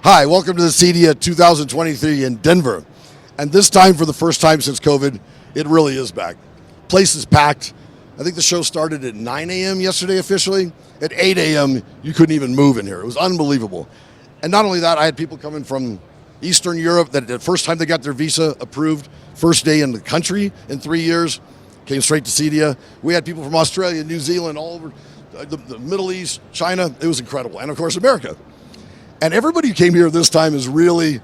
Hi, welcome to the CEDIA 2023 in Denver. And this time, for the first time since COVID, it really is back. Place is packed. I think the show started at 9 a.m. yesterday officially. At 8 a.m., you couldn't even move in here. It was unbelievable. And not only that, I had people coming from Eastern Europe that the first time they got their visa approved, first day in the country in 3 years, came straight to CEDIA. We had people from Australia, New Zealand, all over the Middle East, China. It was incredible. And of course, America. And everybody who came here this time is really,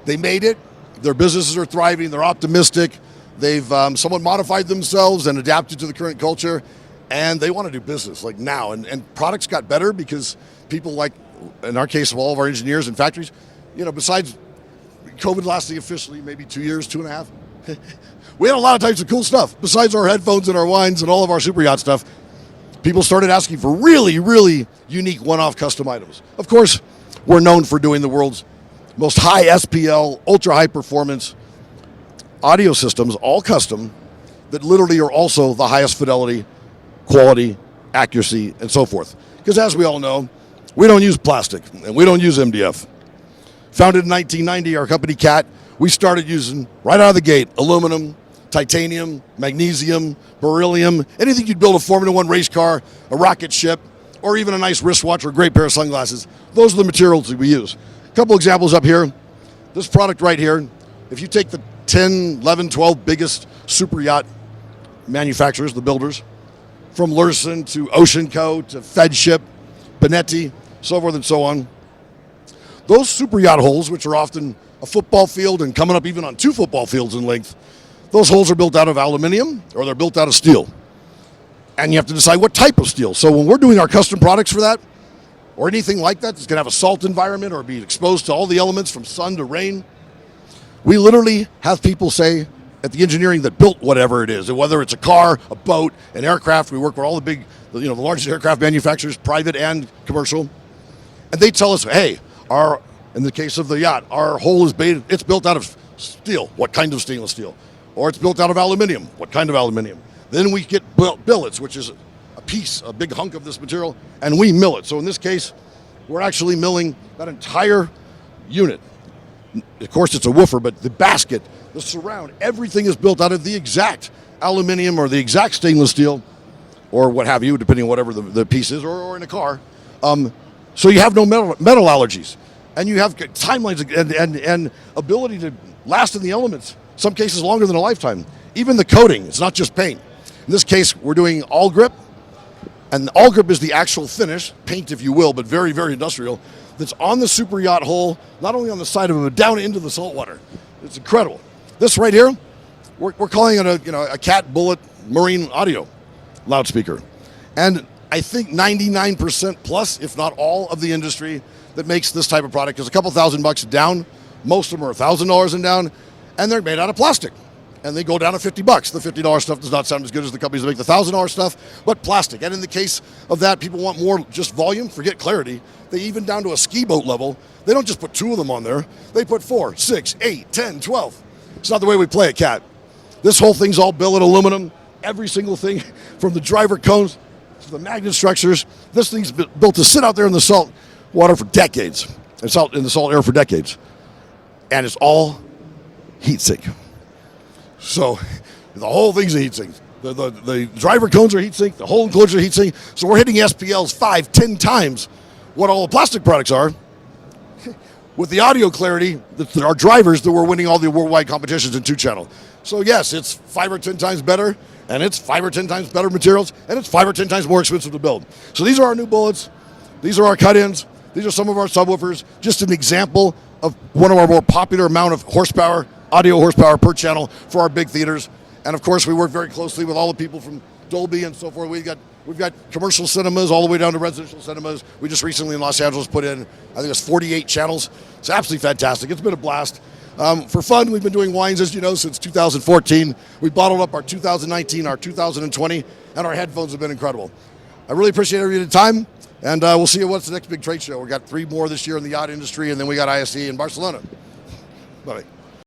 they made it. Their businesses are thriving. They're optimistic. They've somewhat modified themselves and adapted to the current culture. And they want to do business like now. And products got better because people like, in our case, of all of our engineers and factories, besides COVID lasting officially maybe 2 years, 2.5, we had a lot of types of cool stuff. Besides our headphones and our wines and all of our super yacht stuff, people started asking for really, really unique one-off custom items. Of course, we're known for doing the world's most high SPL, ultra high performance audio systems, all custom, that literally are also the highest fidelity, quality, accuracy, and so forth. Because as we all know, we don't use plastic and we don't use MDF. Founded in 1990, our company CAT, we started using right out of the gate aluminum, titanium, magnesium, beryllium, anything you'd build a Formula One race car, a rocket ship, or even a nice wristwatch or a great pair of sunglasses. Those are the materials that we use. A couple examples up here. This product right here, if you take the 10, 11, 12 biggest super yacht manufacturers, the builders, from Lursen to Ocean Co. to Fedship, Benetti, so forth and so on, those super yacht holes, which are often a football field and coming up even on 2 football fields in length, those holes are built out of aluminum or they're built out of steel. And you have to decide what type of steel. So when we're doing our custom products for that, or anything like that that's going to have a salt environment or be exposed to all the elements from sun to rain, we literally have people say at the engineering that built whatever it is, whether it's a car, a boat, an aircraft. We work with all the big, the largest aircraft manufacturers, private and commercial. And they tell us, hey, in the case of the yacht, our hull it's built out of steel. What kind of stainless steel? Or it's built out of aluminum. What kind of aluminum? Then we get billets, which is a big hunk of this material, and we mill it. So in this case, we're actually milling that entire unit. Of course, it's a woofer, but the basket, the surround, everything is built out of the exact aluminum or the exact stainless steel, or what have you, depending on whatever the piece is, or in a car. So you have no metal allergies, and you have timelines and ability to last in the elements, some cases longer than a lifetime. Even the coating, it's not just paint. In this case, we're doing all grip, and all grip is the actual finish, paint if you will, but very, very industrial, that's on the super yacht hull, not only on the side of it, but down into the saltwater. It's incredible. This right here, we're calling it a Cat Bullet marine audio loudspeaker. And I think 99% plus, if not all, of the industry that makes this type of product is a couple $1,000 down. Most of them are $1,000 and down, and they're made out of plastic. And they go down to $50. The $50 stuff does not sound as good as the companies that make the $1,000 stuff, but plastic. And in the case of that, people want more just volume, forget clarity. They even down to a ski boat level. They don't just put 2 of them on there. They put 4, 6, 8, 10, 12. It's not the way we play at CAT. This whole thing's all billet aluminum. Every single thing from the driver cones to the magnet structures. This thing's built to sit out there in the salt water for decades. It's out in the salt air for decades. And it's all heat sink. So the whole thing's a heat sink. The driver cones are heat sink. The whole enclosure is heat sink. So we're hitting SPLs 5, 10 times what all the plastic products are. With the audio clarity, our drivers that we're winning all the worldwide competitions in 2-channel. So yes, it's 5 or 10 times better, and it's 5 or 10 times better materials, and it's 5 or 10 times more expensive to build. So these are our new bullets. These are our cut-ins. These are some of our subwoofers. Just an example of one of our more popular amount of horsepower, audio horsepower per channel for our big theaters. And of course, we work very closely with all the people from Dolby and so forth. We've got commercial cinemas all the way down to residential cinemas. We just recently in Los Angeles put in, I think it's 48 channels. It's absolutely fantastic. It's been a blast. For fun, we've been doing wines, as you know, since 2014. We bottled up our 2019, our 2020, and our headphones have been incredible. I really appreciate everybody's time, and we'll see you what's the next big trade show. We got 3 more this year in the yacht industry, and then we got ISE in Barcelona. Bye.